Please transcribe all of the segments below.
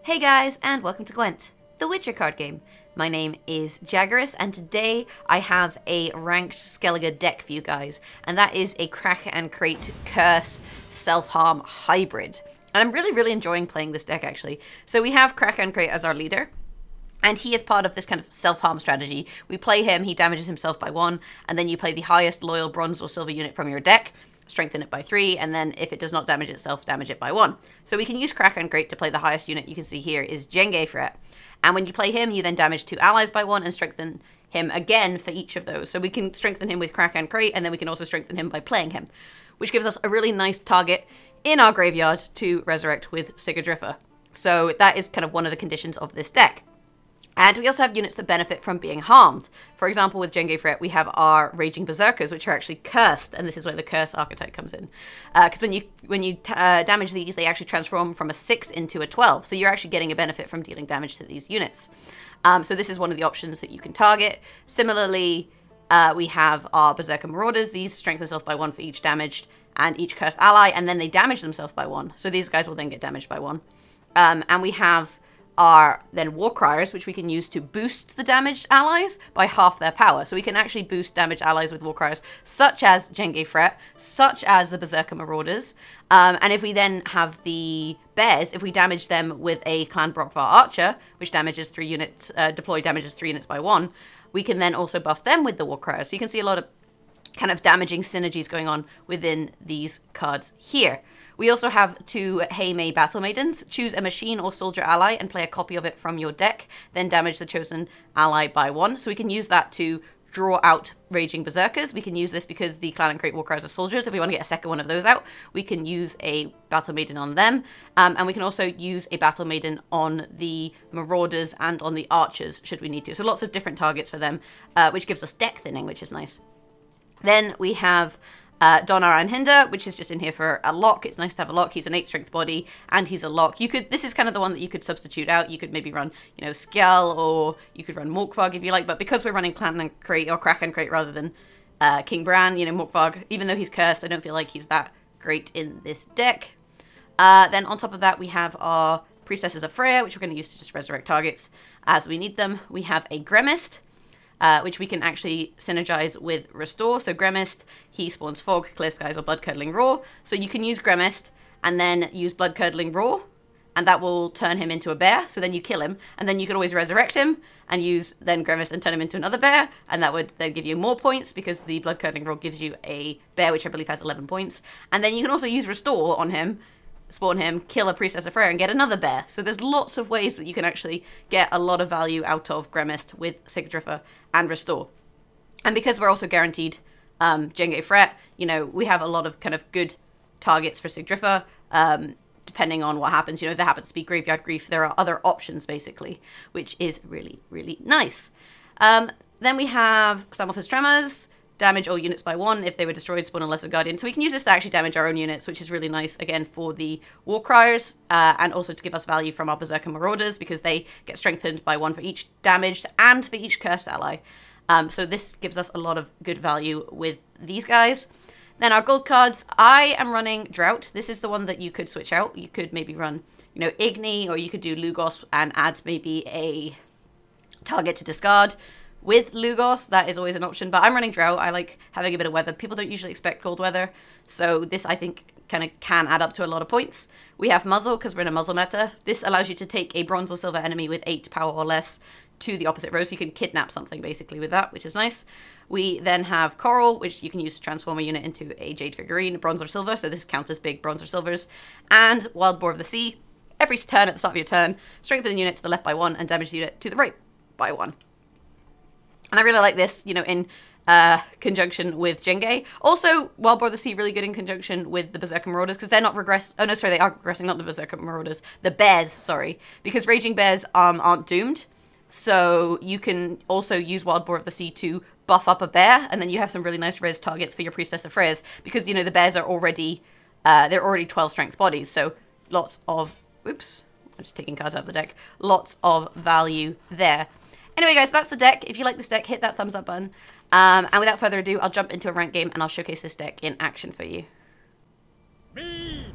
Hey guys, and welcome to Gwent, the Witcher card game. My name is Jaggerous, and today I have a ranked Skellige deck for you guys, and that is a Craite and Craite Curse Self-Harm Hybrid. And I'm really enjoying playing this deck, actually. So we have Craite and Craite as our leader, and he is part of this kind of self-harm strategy. We play him, he damages himself by 1, and then you play the highest loyal bronze or silver unit from your deck, strengthen it by 3, and then if it does not damage itself, damage it by 1. So we can use Craite and Craite to play the highest unit you can see here is Jaggerous. And when you play him, you then damage 2 allies by 1 and strengthen him again for each of those. So we can strengthen him with Craite and Craite, and then we can also strengthen him by playing him, which gives us a really nice target in our graveyard to resurrect with Sigurdrifa. So that is kind of one of the conditions of this deck. And we also have units that benefit from being harmed. For example, with Jaggerous, we have our Raging Berserkers, which are actually cursed, and this is where the curse archetype comes in. Because when you damage these, they actually transform from a 6 into a 12, so you're actually getting a benefit from dealing damage to these units. So this is one of the options that you can target. Similarly, we have our Berserker Marauders. These strengthen themselves by 1 for each damaged and each cursed ally, and then they damage themselves by 1. So these guys will then get damaged by 1. And we have are then War Criers, which we can use to boost the damaged allies by half their power. So we can actually boost damaged allies with War Criers, such as Jaggerous, such as the Berserker Marauders. And if we then have the Bears, if we damage them with a Clan Brokvar Archer, which damages 3 units, damages 3 units by 1, we can then also buff them with the War Criers. So you can see a lot of kind of damaging synergies going on within these cards here. We also have 2 Heime Battle Maidens. Choose a machine or soldier ally and play a copy of it from your deck, then damage the chosen ally by 1. So we can use that to draw out Raging Berserkers. We can use this because the Clan and Craite War Criers are soldiers. If we want to get a second one of those out, we can use a Battle Maiden on them. And we can also use a Battle Maiden on the Marauders and on the Archers, should we need to. So lots of different targets for them, which gives us deck thinning, which is nice. Then we have Donar and Hinder, which is just in here for a lock. It's nice to have a lock. He's an 8 strength body, and he's a lock. This is kind of the one that you could substitute out. You could maybe run, Skell, or you could run Morkvarg if you like, but because we're running Clan and Craite, or Craite and Craite rather than King Bran, Morkvarg, even though he's cursed, I don't feel like he's that great in this deck. Then on top of that, we have our Priestesses of Freya, which we're going to use to just resurrect targets as we need them. We have a Gremist, which we can actually synergize with Restore. So Gremist, he spawns Fog, Clear Skies, or Blood Curdling Roar. So you can use Gremist and then use Blood Curdling Roar, and that will turn him into a bear. So then you kill him, and then you can always resurrect him and use then Gremist and turn him into another bear, and that would then give you more points because the Blood Curdling Roar gives you a bear, which I believe has 11 points. And then you can also use Restore on him, spawn him, kill a Priestess of Freya, and get another bear. So there's lots of ways that you can actually get a lot of value out of Gremist with Sigurdrifa and Restore. And because we're also guaranteed Jaggerous, we have a lot of kind of good targets for Sigurdrifa, depending on what happens. If there happens to be Graveyard Grief, there are other options, basically, which is really nice. Then we have Stammelfist Tremors. Damage all units by 1 if they were destroyed, spawn a Lesser Guardian. So we can use this to actually damage our own units, which is really nice, again, for the War Criers, and also to give us value from our Berserker Marauders, because they get strengthened by 1 for each damaged and for each cursed ally. So this gives us a lot of good value with these guys. Then our gold cards, I am running Drought. This is the one that you could switch out. You could maybe run, Igni, or you could do Lugos and add maybe a target to discard. With Lugos, that is always an option, but I'm running Drought. I like having a bit of weather. People don't usually expect cold weather, so this, I think, kind of can add up to a lot of points. We have Muzzle, because we're in a Muzzle meta. This allows you to take a bronze or silver enemy with 8 power or less to the opposite row, so you can kidnap something, basically, with that, which is nice. We then have Coral, which you can use to transform a unit into a Jade Figurine, bronze or silver, so this counts as big bronze or silvers. And Wild Boar of the Sea. Every turn at the start of your turn, strengthen the unit to the left by 1 and damage the unit to the right by 1. And I really like this, in conjunction with Jenge. Also, Wild Boar of the Sea really good in conjunction with the Berserker Marauders, because they're not regress. Oh no, sorry, they are regressing, not the Berserker Marauders. The Bears, sorry. Because Raging Bears aren't doomed. So you can also use Wild Boar of the Sea to buff up a bear, and then you have some really nice res targets for your Priestess of Freya, because, the bears are already, they're already 12 strength bodies, so lots of, oops, I'm just taking cards out of the deck, lots of value there. Anyway, guys, that's the deck. If you like this deck, hit that thumbs up button. And without further ado, I'll jump into a ranked game and I'll showcase this deck in action for you. Mead!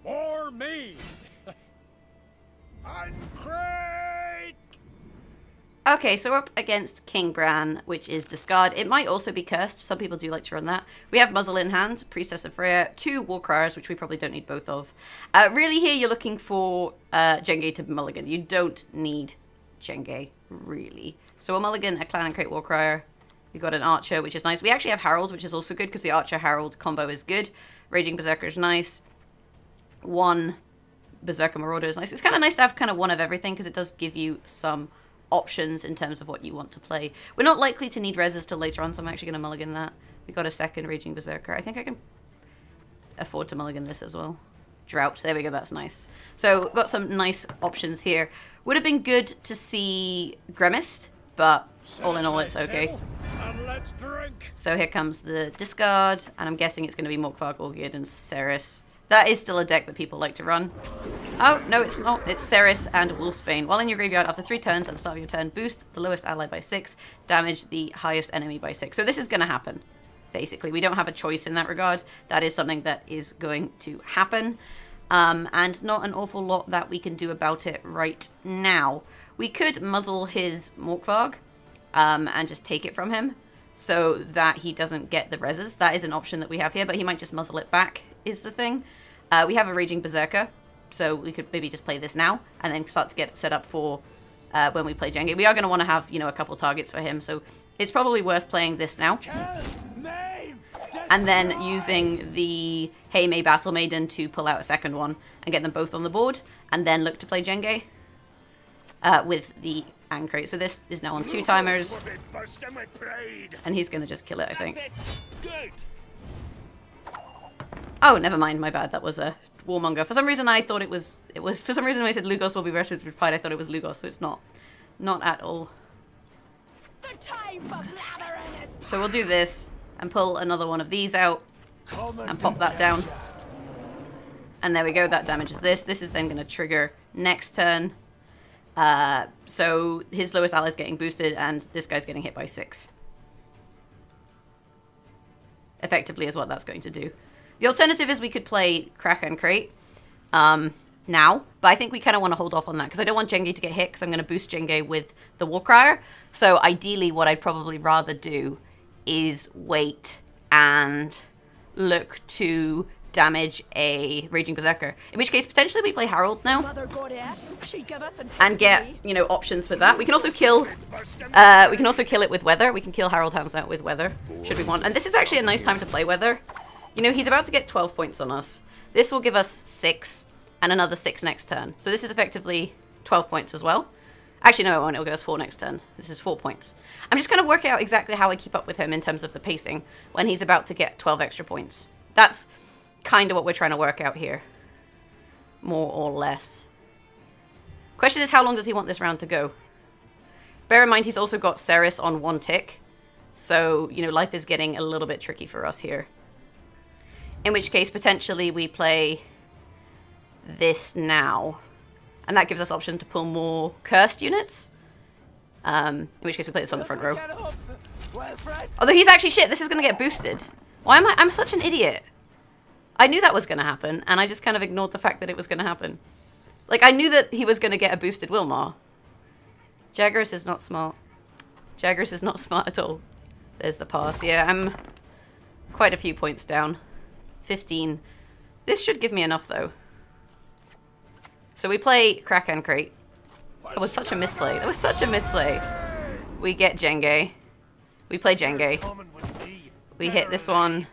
More mead! Okay, so we're up against King Bran, which is discard. It might also be cursed. Some people do like to run that. We have Muzzle in hand, Priestess of Freya, 2 Warcriers, which we probably don't need both of. Really here you're looking for Jenge to mulligan. You don't need Jenge, really. So we'll mulligan a Clan and Craite Warcrier. We've got an Archer, which is nice. We actually have Herald, which is also good because the Archer-Herald combo is good. Raging Berserker is nice. 1 Berserker Marauder is nice. It's kind of nice to have kind of one of everything because it does give you some options in terms of what you want to play. We're not likely to need reses till later on, so I'm actually going to mulligan that. We got a second Raging Berserker. I think I can afford to mulligan this as well. Drought. There we go. That's nice. So we've got some nice options here. Would have been good to see Gremist, but all in all, it's okay. So here comes the discard, and I'm guessing it's going to be Morkvarg, Orgid, and Ceres. That is still a deck that people like to run. Oh, no, it's not. It's Ceres and Wolfsbane. While in your graveyard, after 3 turns at the start of your turn, boost the lowest ally by 6, damage the highest enemy by 6. So this is going to happen, basically. We don't have a choice in that regard. That is something that is going to happen. And not an awful lot that we can do about it right now. We could muzzle his Morkvarg and just take it from him so that he doesn't get the reses. That is an option that we have here, but he might just muzzle it back, is the thing. We have a Raging Berserker, so we could maybe just play this now and then start to get set up for when we play Jenge. We are going to want to have, you know, a couple targets for him, so it's probably worth playing this now. And then using the Hey May Battle Maiden to pull out a second one and get them both on the board, and then look to play Jenge with the Craite. So this is now on 2 timers, and he's going to just kill it, I think. Oh, never mind, my bad. That was a Warmonger. For some reason I thought it was, for some reason when I said Lugos will be versus replied, I thought it was Lugos, so it's not. Not at all. So we'll do this and pull another one of these out and pop that down. And there we go, that damages this. This is then going to trigger next turn. So his lowest ally is getting boosted and this guy's getting hit by 6. Effectively is what that's going to do. The alternative is we could play Craite and Craite now, but I think we kind of want to hold off on that because I don't want Jenge to get hit because I'm going to boost Jenge with the Warcrier. So ideally what I'd probably rather do is wait and look to damage a Raging Berserker. In which case, potentially we play Herald now and get, you know, options for that. We can also kill it with Weather. We can kill Herald Hounds out with Weather, should we want. And this is actually a nice time to play Weather. You know, he's about to get 12 points on us. This will give us 6 and another 6 next turn. So this is effectively 12 points as well. Actually, no, it won't. It'll give us 4 next turn. This is 4 points. I'm just kind of working out exactly how I keep up with him in terms of the pacing when he's about to get 12 extra points. That's kind of what we're trying to work out here. More or less. Question is, how long does he want this round to go? Bear in mind, he's also got Ceres on 1 tick. So, you know, life is getting a little bit tricky for us here. In which case, potentially, we play this now. And that gives us option to pull more cursed units. In which case, we play this on the front row. Although he's actually shit. This is going to get boosted. Why am I? I'm such an idiot. I knew that was going to happen. And I just kind of ignored the fact that it was going to happen. Like, I knew that he was going to get a boosted Wilmar. Jaggerous is not smart. Jaggerous is not smart at all. There's the pass. Yeah, I'm quite a few points down. 15. This should give me enough, though. So we play Craite and Craite. That was such a misplay. That was such a misplay. We get Jenge. We play Jenge. We hit this one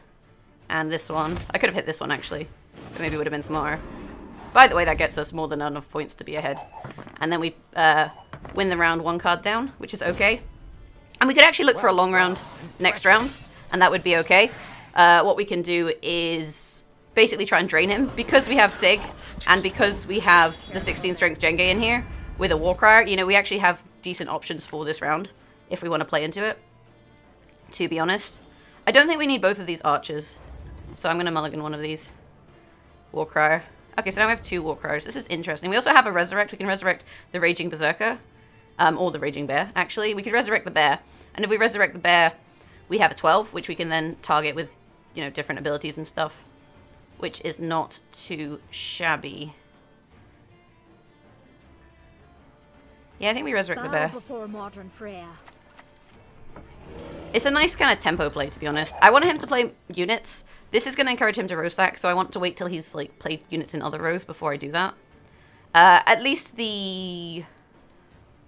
and this one. I could have hit this one, actually. But maybe it would have been smarter. By the way, that gets us more than enough points to be ahead. And then we win the round 1 card down, which is okay. And we could actually look for a long round next round, and that would be okay. What we can do is basically try and drain him. Because we have Sig, and because we have the 16 strength Jenge in here with a Warcrier, you know, we actually have decent options for this round if we want to play into it, to be honest. I don't think we need both of these archers, so I'm going to mulligan one of these. Warcrier. Okay, so now we have 2 Warcriers. This is interesting. We also have a Resurrect. We can resurrect the Raging Berserker, or the Raging Bear, actually. We could resurrect the Bear, and if we resurrect the Bear, we have a 12, which we can then target with, you know, different abilities and stuff, which is not too shabby. Yeah, I think we resurrect the bear. Before modern Freya. It's a nice kind of tempo play, to be honest. I want him to play units. This is going to encourage him to row stack, so I want to wait till he's like played units in other rows before I do that. At least the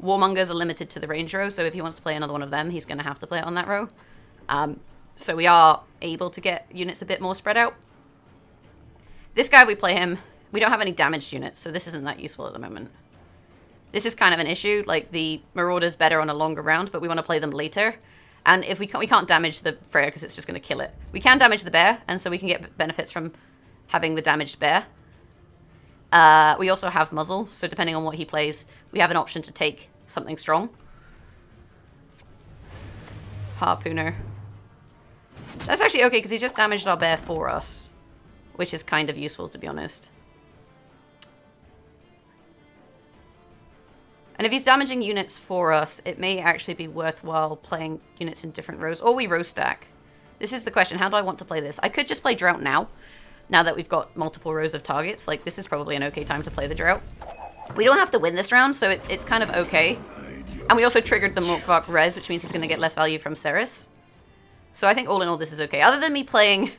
Warmongers are limited to the range row, so if he wants to play another one of them, he's going to have to play it on that row. So we are able to get units a bit more spread out. This guy, we play him. We don't have any damaged units, so this isn't that useful at the moment. This is kind of an issue. Like, the Marauder's better on a longer round, but we want to play them later. And if we can't damage the Freya because it's just going to kill it. We can damage the bear, and so we can get benefits from having the damaged bear. We also have muzzle, so depending on what he plays, we have an option to take something strong. Harpooner. That's actually okay, because he's just damaged our bear for us, which is kind of useful, to be honest. And if he's damaging units for us, it may actually be worthwhile playing units in different rows. Or we row stack. This is the question. How do I want to play this? I could just play Drought now that we've got multiple rows of targets. Like, this is probably an okay time to play the Drought. We don't have to win this round, so it's kind of okay. And we also triggered the Morkvark res, which means he's going to get less value from Ceres. So I think all in all, this is okay. Other than me playing...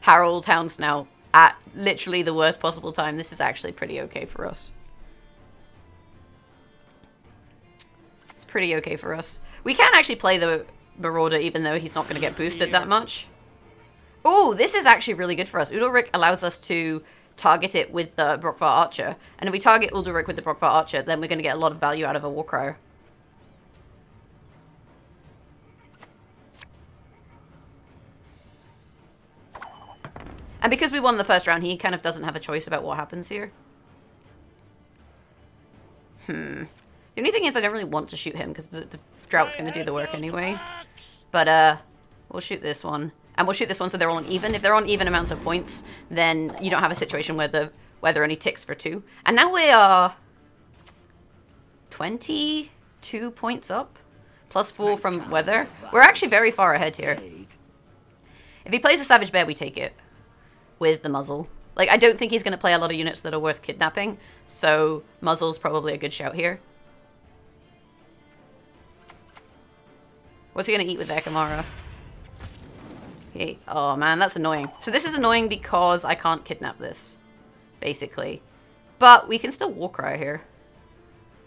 Harold Houndsnout at literally the worst possible time, this is actually pretty okay for us. It's pretty okay for us. We can actually play the Marauder even though he's not going to get boosted that much. Oh, this is actually really good for us. Udalryk allows us to target it with the Brokvar Archer. And if we target Udalryk with the Brokvar Archer, then we're going to get a lot of value out of a Warcrier. And because we won the first round, he kind of doesn't have a choice about what happens here. The only thing is I don't really want to shoot him because the Drought's going to do the work anyway. But we'll shoot this one. And we'll shoot this one so they're all on even. If they're on even amounts of points, then you don't have a situation where the weather only ticks for 2. And now we are 22 points up. Plus 4 from weather. We're actually very far ahead here. If he plays a Savage Bear, we take it. With the muzzle. Like, I don't think he's going to play a lot of units that are worth kidnapping, so muzzle's probably a good shout here. What's he going to eat with Ekamara? Okay. Oh man, that's annoying. So this is annoying because I can't kidnap this, basically. But we can still Warcry here.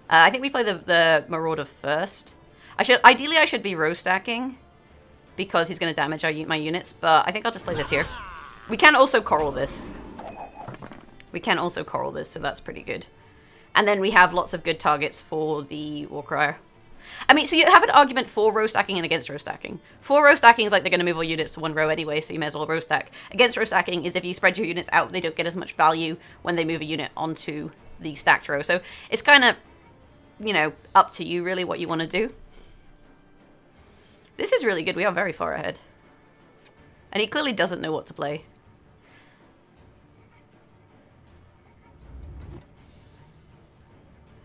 I think we play the Marauder first. Ideally I should be row stacking because he's going to damage my units, but I think I'll just play this here. We can also coral this. So that's pretty good. And then we have lots of good targets for the Warcrier. I mean, so you have an argument for row stacking and against row stacking. For row stacking is like they're going to move all units to one row anyway, so you may as well row stack. Against row stacking is if you spread your units out, they don't get as much value when they move a unit onto the stacked row. So it's kind of, you know, up to you really what you want to do. This is really good. We are very far ahead. And he clearly doesn't know what to play.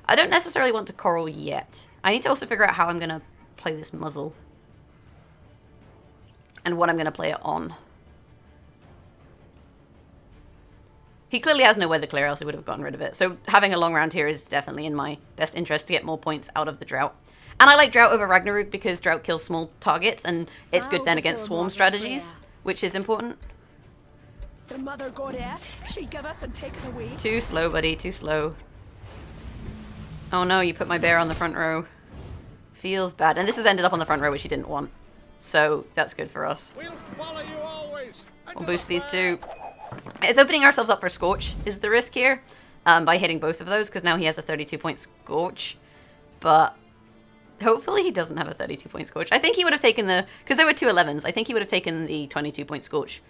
I don't necessarily want to coral yet. I need to also figure out how I'm going to play this muzzle. And what I'm going to play it on. He clearly has no weather clear, else he would have gotten rid of it. So having a long round here is definitely in my best interest to get more points out of the Drought. And I like Drought over Ragnarok because Drought kills small targets and it's good then against swarm strategies, which is important. The mother goddess, she giveth and taketh away. Too slow, buddy, too slow. Oh no, you put my bear on the front row. Feels bad. And this has ended up on the front row, which he didn't want. So that's good for us. We'll follow you always. We'll boost these two. It's opening ourselves up for Scorch is the risk here. By hitting both of those, because now he has a 32-point Scorch. But hopefully he doesn't have a 32-point Scorch. I think he would have taken the... Because there were two 11s. I think he would have taken the 22-point Scorch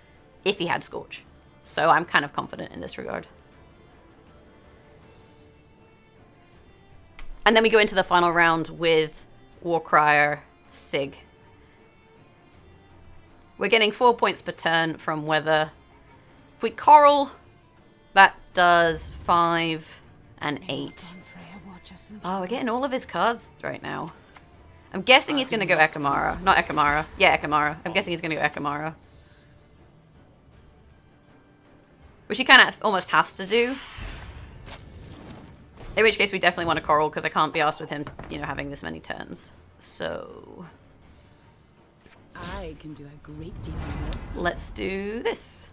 if he had Scorch. So I'm kind of confident in this regard. And then we go into the final round with Warcrier Sig. We're getting 4 points per turn from weather. If we coral, that does 5 and 8. Oh, we're getting all of his cards right now. I'm guessing he's going to go Ekamara. Not Ekamara. Yeah, Ekamara. I'm guessing he's going to go Ekamara. Which he kind of almost has to do. In which case we definitely want a coral because I can't be asked with him, you know, having this many turns. So I can do a great deal more. let's do this.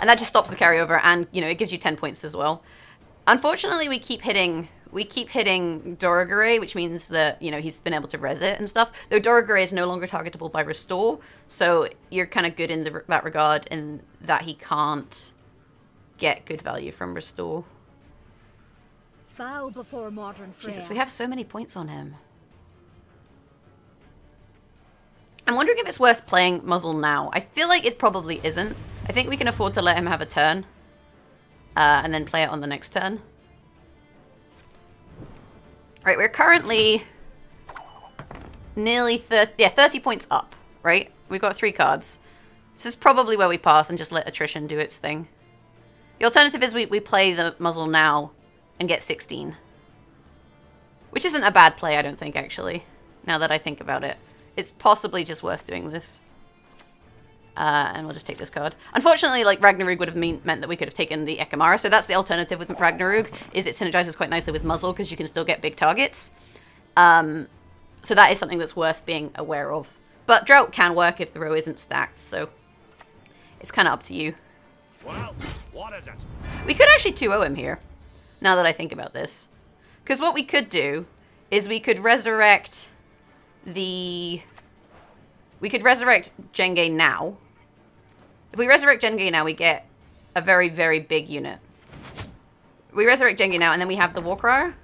And that just stops the carryover and, you know, it gives you 10 points as well. Unfortunately, we keep hitting Dorogare, which means that, you know, he's been able to res it and stuff. Though Dorogare is no longer targetable by Restore, so you're kind of good in that regard in that he can't get good value from Restore. Bow before modern Freya. Jesus, we have so many points on him. I'm wondering if it's worth playing Muzzle now. I feel like it probably isn't. I think we can afford to let him have a turn. And then play it on the next turn. Right, we're currently nearly 30 points up, right? We've got 3 cards. This is probably where we pass and just let attrition do its thing. The alternative is we play the Muzzle now and get 16. Which isn't a bad play, I don't think, actually. Now that I think about it. It's possibly just worth doing this. And we'll just take this card. Unfortunately, like, Ragnarug would have meant that we could have taken the Ekamara, so that's the alternative with Ragnarug, is it synergizes quite nicely with Muzzle, because you can still get big targets. So that is something that's worth being aware of. But Drought can work if the row isn't stacked, so it's kind of up to you. Well, what is it? We could actually 2-0 him here, now that I think about this. Because what we could do is we could resurrect the... We could resurrect Jenge now. If we resurrect Jenge now, we get a very, very big unit. We resurrect Jenge now, and then we have the Warcryer.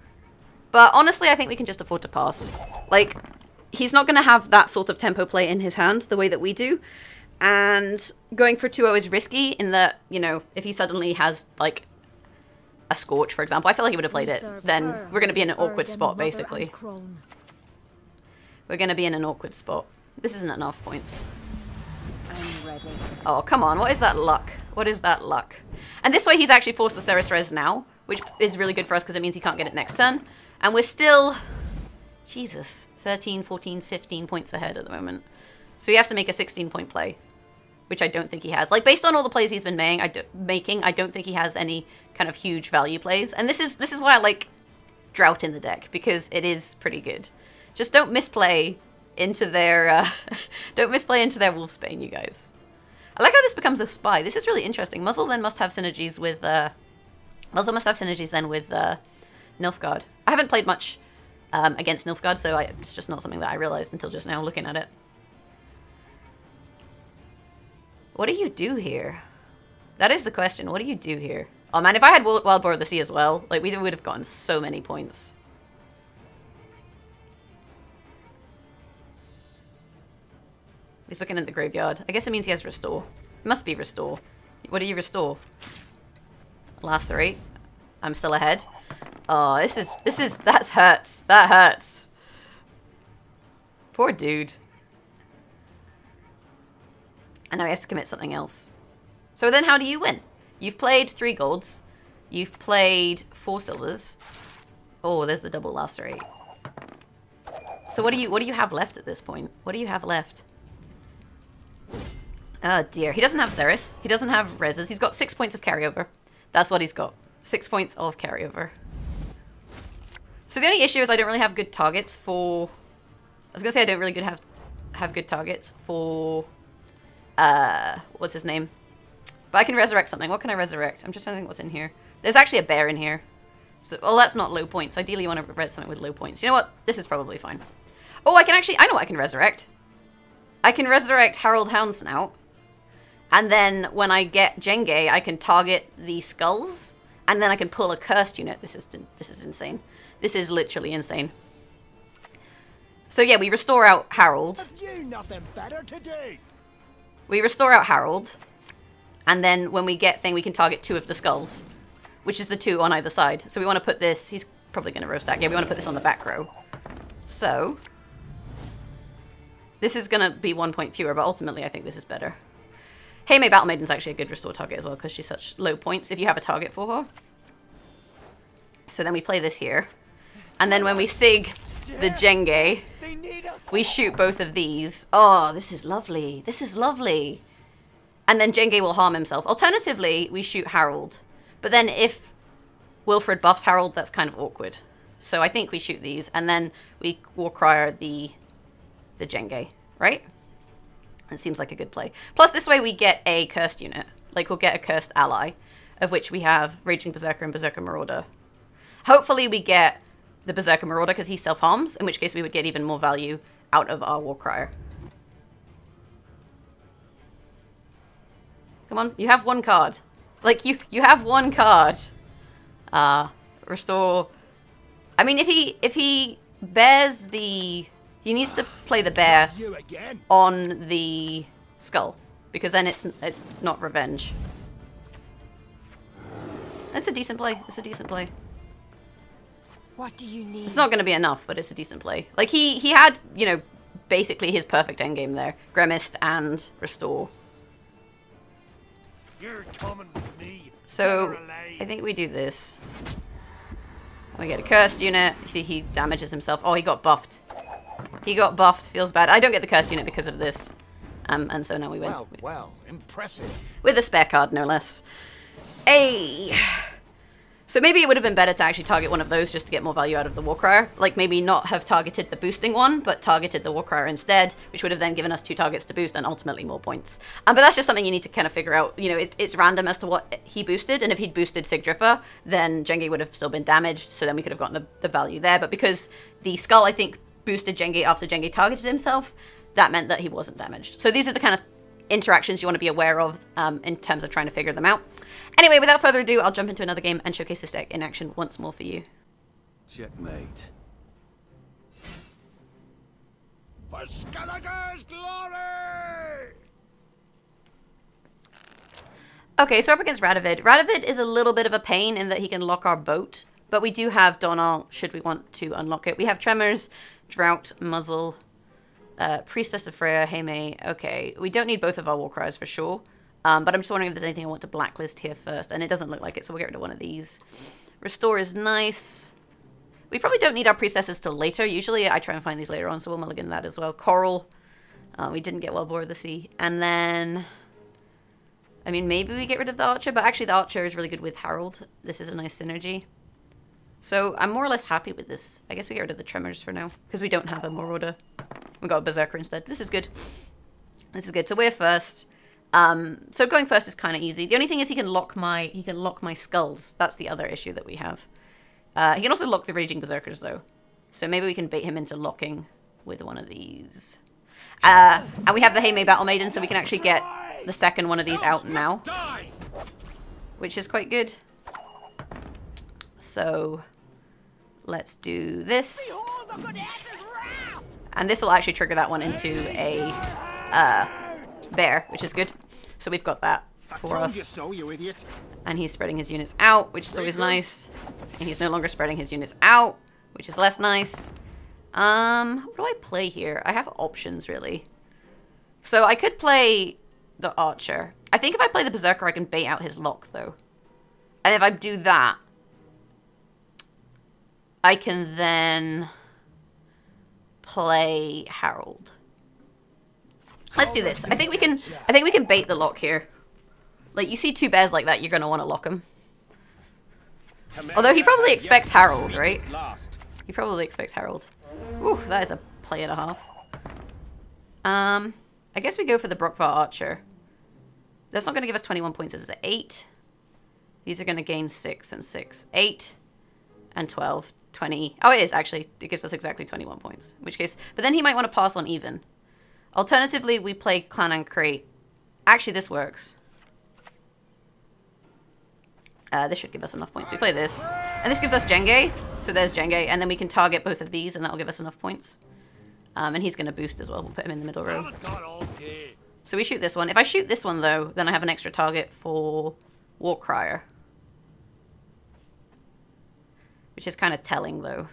But honestly, I think we can just afford to pass. Like, he's not going to have that sort of tempo play in his hand the way that we do. And going for 2-0 is risky in that, you know, if he suddenly has, like, a Scorch, for example, I feel like he would have played it, then we're going to be in an awkward spot, basically. We're going to be in an awkward spot. This isn't enough points. I'm ready. Oh, come on. What is that luck? What is that luck? And this way he's actually forced the Ceres res now, which is really good for us because it means he can't get it next turn. And we're still, Jesus, 13, 14, 15 points ahead at the moment. So he has to make a 16-point play, which I don't think he has. Like, based on all the plays he's been making, I don't think he has any kind of huge value plays. And this is why I like Drought in the deck, because it is pretty good. Just don't misplay into their Wolfsbane, you guys. I like how this becomes a spy. This is really interesting. Muzzle then must have synergies with Nilfgaard. I haven't played much against Nilfgaard, so it's just not something that I realized until just now looking at it. What do you do here? That is the question. What do you do here? Oh man, if I had Wild Boar of the Sea as well, like, we would have gotten so many points. He's looking at the graveyard. I guess it means he has Restore. It must be Restore. What do you restore? Lacerate. I'm still ahead. Oh, that hurts. That hurts. Poor dude. And now he has to commit something else. So then how do you win? You've played 3 golds. You've played 4 silvers. Oh, there's the double lacerate. So what do you have left at this point? What do you have left? Oh dear, he doesn't have Ceres. He doesn't have reses. He's got 6 points of carryover. That's what he's got. 6 points of carryover. So the only issue is I don't really have good targets for... I was gonna say I don't really have good targets for... what's his name? But I can resurrect something. What can I resurrect? I'm just trying to think what's in here. There's actually a bear in here. So, well, that's not low points. Ideally, you want to res something with low points. You know what? This is probably fine. Oh, I know what I can resurrect. I can resurrect Harold Houndsnout. And then when I get Jenge, I can target the skulls. And then I can pull a cursed unit. This is insane. This is literally insane. So yeah, we restore out Harold. Have you nothing better to do? We restore out Harold. And then when we get thing, we can target 2 of the skulls. Which is the 2 on either side. So we want to put this... He's probably going to row stack. Yeah, we want to put this on the back row. So... This is going to be 1 point fewer, but ultimately I think this is better. Hey May Battle Maiden's actually a good restore target as well, because she's such low points if you have a target for her. So then we play this here. And then when we sig the Jenge, we shoot both of these. Oh, this is lovely. This is lovely. And then Jenge will harm himself. Alternatively, we shoot Harold. But then if Wilfred buffs Harold, that's kind of awkward. So I think we shoot these, and then we Warcrier the Jenge, right? It seems like a good play. Plus, this way we get a cursed unit. Like, we'll get a cursed ally, of which we have Raging Berserker and Berserker Marauder. Hopefully we get the Berserker Marauder, because he self-harms, in which case we would get even more value out of our Warcrier. Come on, you have one card. Like, you have one card. Restore... I mean, if he bears the... He needs to play the bear on the skull, because then it's not revenge. It's a decent play. It's a decent play. What do you need? It's not going to be enough, but it's a decent play. Like, he had, you know, basically his perfect endgame there. Gremist and Restore. You're coming with me. So, I think we do this. We get a cursed unit. You see, he damages himself. Oh, he got buffed. He got buffed. Feels bad. I don't get the cursed unit because of this. And so now we win. Well, impressive. With a spare card, no less. Hey. So maybe it would have been better to actually target one of those just to get more value out of the Warcrier. Like, maybe not have targeted the boosting one, but targeted the Warcrier instead, which would have then given us 2 targets to boost and ultimately more points. But that's just something you need to kind of figure out. You know, it's random as to what he boosted, and if he'd boosted Sigdriffer, then Jenge would have still been damaged, so then we could have gotten the value there. But because the Skull, I think, boosted Jenge after Jenge targeted himself, that meant that he wasn't damaged. So these are the kind of interactions you want to be aware of in terms of trying to figure them out. Anyway, without further ado, I'll jump into another game and showcase this deck in action once more for you. Checkmate. For Skellige's glory! Okay, so we're up against Radovid. Radovid is a little bit of a pain in that he can lock our boat, but we do have Donal should we want to unlock it. We have Tremors, Drought, Muzzle, Priestess of Freya, Heime. Okay, we don't need both of our Warcries for sure. But I'm just wondering if there's anything I want to blacklist here first. And it doesn't look like it, so we'll get rid of one of these. Restore is nice. We probably don't need our priestesses till later. Usually I try and find these later on, so we'll mulligan that as well. Coral. We didn't get Wellbore of the Sea. And then... I mean, maybe we get rid of the Archer, but actually the Archer is really good with Harold. This is a nice synergy. So I'm more or less happy with this. I guess we get rid of the Tremors for now, because we don't have a Marauder. We got a Berserker instead. This is good. This is good. So we're first. So going first is kind of easy. The only thing is he can lock my skulls. That's the other issue that we have. He can also lock the Raging Berserkers though. So maybe we can bait him into locking with one of these. And we have the Heime Battle Maiden, so we can actually get the second one of these out now. Which is quite good. So let's do this. And this will actually trigger that one into a bear, which is good. So we've got that for us. So, you idiot. And he's spreading his units out, which is always nice. And he's no longer spreading his units out, which is less nice. What do I play here? I have options, really. So I could play the Archer. I think if I play the Berserker, I can bait out his lock, though. And if I do that, I can then play Harold. Let's do this. I think we can bait the lock here. Like, you see 2 bears like that, you're going to want to lock them. Although he probably expects Harold, right? He probably expects Harold. Ooh, that is a play and a half. I guess we go for the Brockvar Archer. That's not going to give us 21 points. Is it 8? These are going to gain 6 and 6. 8 and 12. 20. Oh, it is, actually. It gives us exactly 21 points. In which case... But then he might want to pass on even. Alternatively, we play Clan and Craite. Actually, this works. This should give us enough points. We play this. And this gives us Jenge. So there's Jenge. And then we can target both of these, and that'll give us enough points. And he's going to boost as well. We'll put him in the middle row. So we shoot this one. If I shoot this one, though, then I have an extra target for Warcrier. Which is kind of telling, though.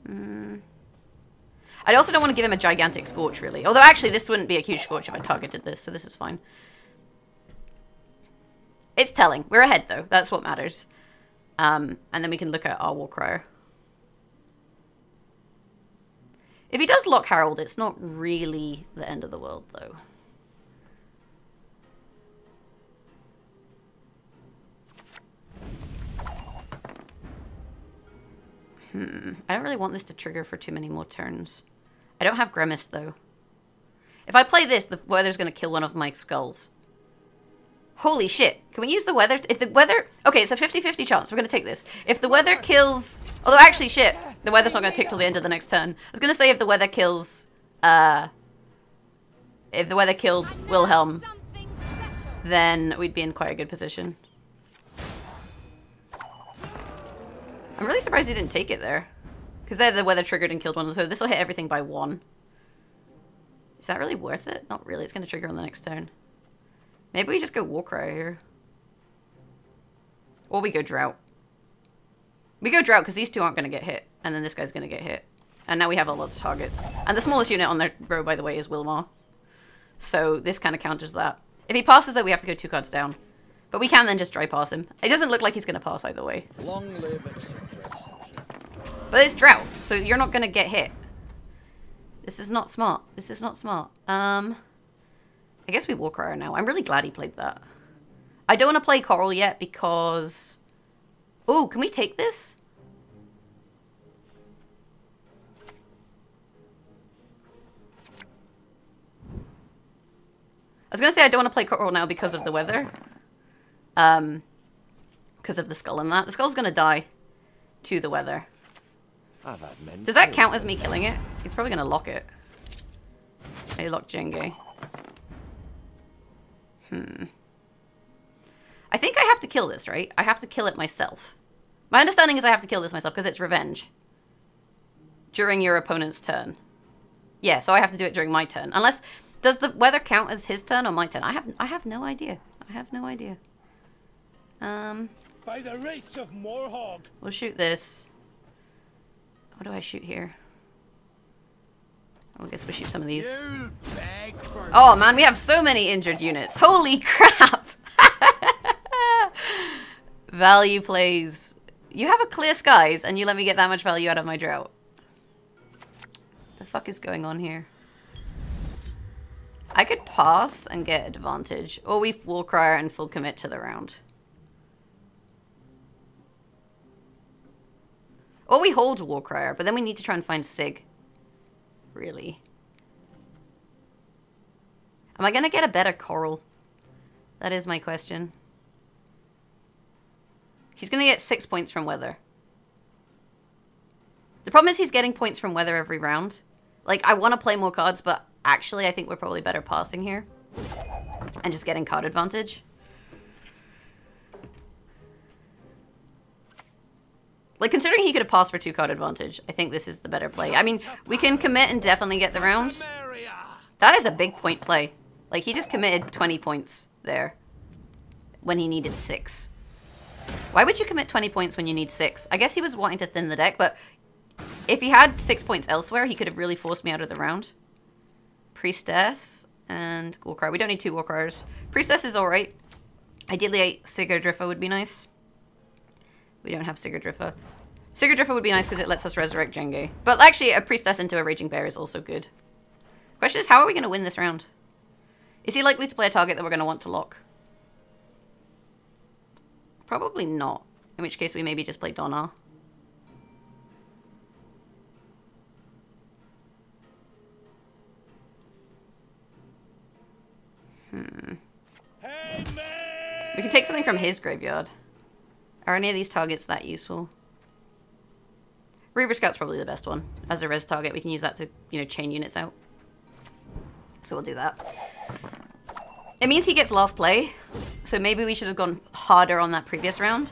I also don't want to give him a gigantic Scorch, really. Although, actually, this wouldn't be a huge Scorch if I targeted this, so this is fine. It's telling. We're ahead, though. That's what matters. And then we can look at our Warcrier. If he does lock Harold, it's not really the end of the world, though. I don't really want this to trigger for too many more turns. I don't have Grimace, though. If I play this, the weather's going to kill one of my skulls. Holy shit. Can we use the weather? If the weather... Okay, it's a 50-50 chance. We're going to take this. If the weather kills... Although, actually, shit. The weather's not going to tick till the end of the next turn. I was going to say if the weather kills... If the weather killed Wilhelm, then we'd be in quite a good position. I'm really surprised he didn't take it there. Because there the weather triggered and killed one. So this will hit everything by 1. Is that really worth it? Not really. It's going to trigger on the next turn. Maybe we just go Warcry here. Or we go Drought. We go Drought because these two aren't going to get hit. And then this guy's going to get hit. And now we have a lot of targets. And the smallest unit on the row, by the way, is Wilmar. So this kind of counters that. If he passes, though, we have to go 2 cards down. But we can then just dry pass him. It doesn't look like he's going to pass either way. Long live, etc., etc. But it's Drought, so you're not going to get hit. This is not smart. This is not smart. I guess we Warcry now. I'm really glad he played that. I don't want to play Coral yet because... Oh, can we take this? I was going to say I don't want to play Coral now because of the weather. Because of the skull and that. The skull's going to die to the weather. Does that count as me killing it? He's probably going to lock it. He locked Jenge. I think I have to kill this, right? I have to kill it myself. My understanding is I have to kill this myself because it's revenge. During your opponent's turn. Yeah, so I have to do it during my turn. Unless... Does the weather count as his turn or my turn? I have no idea. I have no idea. By the rates of Morhog. We'll shoot this. What do I shoot here? I guess we'll shoot some of these. Oh man, we have so many injured units. Holy crap! Value plays. You have a clear skies and you let me get that much value out of my drought. The fuck is going on here? I could pass and get advantage, or we Warcry and full commit to the round. Or we hold Warcry, but then we need to try and find Sig. Really? Am I going to get a better Coral? That is my question. He's going to get 6 points from weather. The problem is he's getting points from weather every round. Like, I want to play more cards, but actually I think we're probably better passing here. And just getting card advantage. Like, considering he could have passed for 2 card advantage, I think this is the better play. I mean, we can commit and definitely get the round. That is a big point play. Like, he just committed 20 points there. When he needed 6. Why would you commit 20 points when you need 6? I guess he was wanting to thin the deck, but if he had 6 points elsewhere, he could have really forced me out of the round. Priestess and Warcry. We don't need 2 Warcries. Priestess is alright. Ideally, a Sigurdrifa would be nice. We don't have Sigurdrifa. Sigurdrifa would be nice because it lets us resurrect Jenge. But actually, a Priestess into a Raging Bear is also good. Question is, how are we going to win this round? Is he likely to play a target that we're going to want to lock? Probably not. In which case, we maybe just play Donna. We can take something from his graveyard. Are any of these targets that useful? Reaver Scout's probably the best one. As a res target, we can use that to, you know, chain units out. So we'll do that. It means he gets last play. So maybe we should have gone harder on that previous round.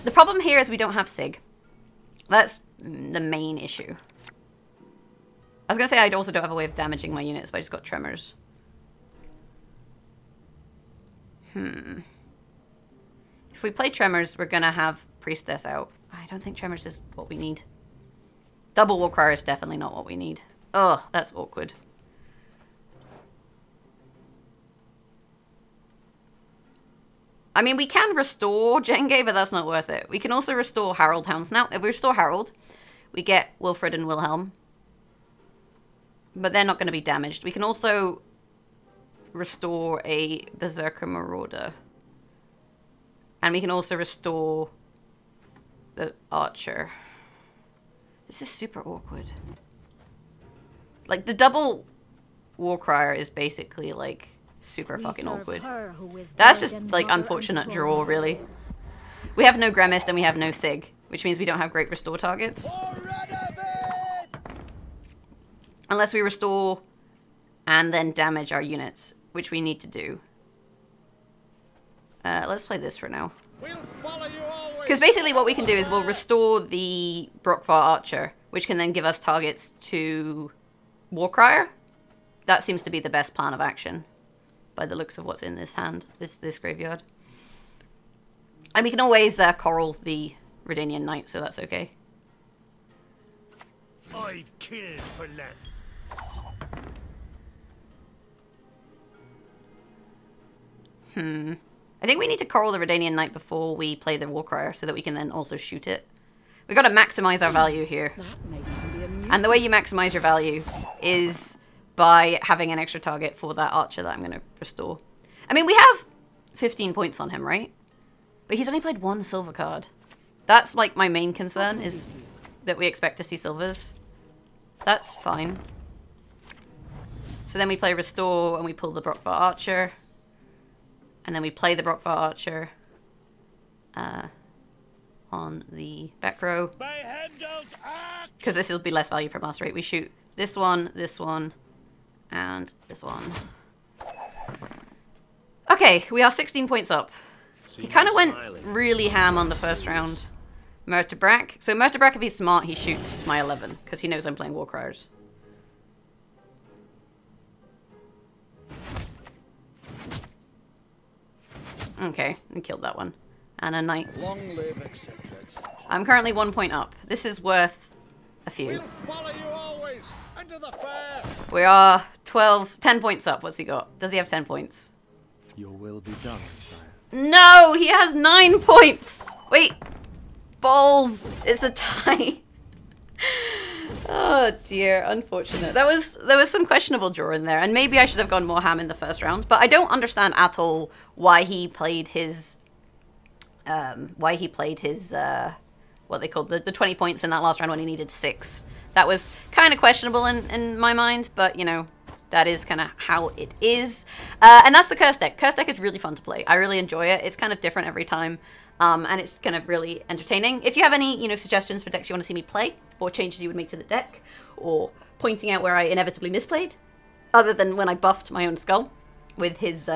The problem here is we don't have Sig. That's the main issue. I was going to say I also don't have a way of damaging my units, but I just got Tremors. If we play Tremors, we're going to have Priestess out. I don't think Tremors is what we need. Double Warcry is definitely not what we need. Oh, that's awkward. I mean, we can restore Jenge, but that's not worth it. We can also restore Harold Hounds. Now, if we restore Harold, we get Wilfred and Wilhelm. But they're not going to be damaged. We can also restore a Berserker Marauder. And we can also restore the Archer. This is super awkward. Like, the double war crier is basically, like, super fucking awkward. That's just, like, unfortunate draw, really. We have no Gremist and we have no Sig, which means we don't have great restore targets. Unless we restore and then damage our units, which we need to do. Let's play this for now. Because basically what we can do is we'll restore the Brockvar Archer, which can then give us targets to Warcrier. That seems to be the best plan of action, by the looks of what's in this hand, this graveyard. And we can always coral the Redanian Knight, so that's okay. I'd kill for less. I think we need to coral the Redanian Knight before we play the Warcrier, so that we can then also shoot it. We've got to maximize our value here. And the way you maximize your value is by having an extra target for that archer that I'm going to restore. I mean, we have 15 points on him, right? But he's only played one silver card. That's, like, my main concern, is that we expect to see silvers. That's fine. So then we play Restore, and we pull the Brockvar Archer. And then we play the Brockvar Archer on the back row. Because this will be less value from us, right? We shoot this one, and this one. Okay, we are 16 points up. He kind of went really ham on the first round. Murtabrak. So Murtabrak, if he's smart, he shoots my 11, because he knows I'm playing Warcriers. Okay, and killed that one. And a knight. Long live, etc., etc. I'm currently 1 point up. This is worth a few. We'll follow you always into the fair. We are 10 points up. What's he got? Does he have 10 points? Your will be done, sire. No, he has 9 points. Wait, balls. It's a tie. Oh dear, unfortunate. There was some questionable draw in there, and maybe I should have gone more ham in the first round. But I don't understand at all why he played his what they called the 20 points in that last round when he needed 6. That was kind of questionable in my mind, but you know, that is kind of how it is. And that's the Curse deck. Curse deck is really fun to play. I really enjoy it. It's kind of different every time. And it's kind of really entertaining. If you have any, you know, suggestions for decks you want to see me play, or changes you would make to the deck, or pointing out where I inevitably misplayed, other than when I buffed my own skull with his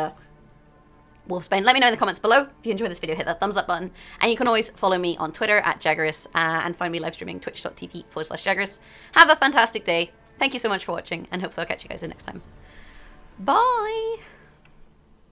Wolfsbane, let me know in the comments below. If you enjoyed this video, hit that thumbs up button. And you can always follow me on Twitter at Jaggerous, and find me live streaming twitch.tv/Jaggerous. Have a fantastic day. Thank you so much for watching, and hopefully I'll catch you guys next time. Bye!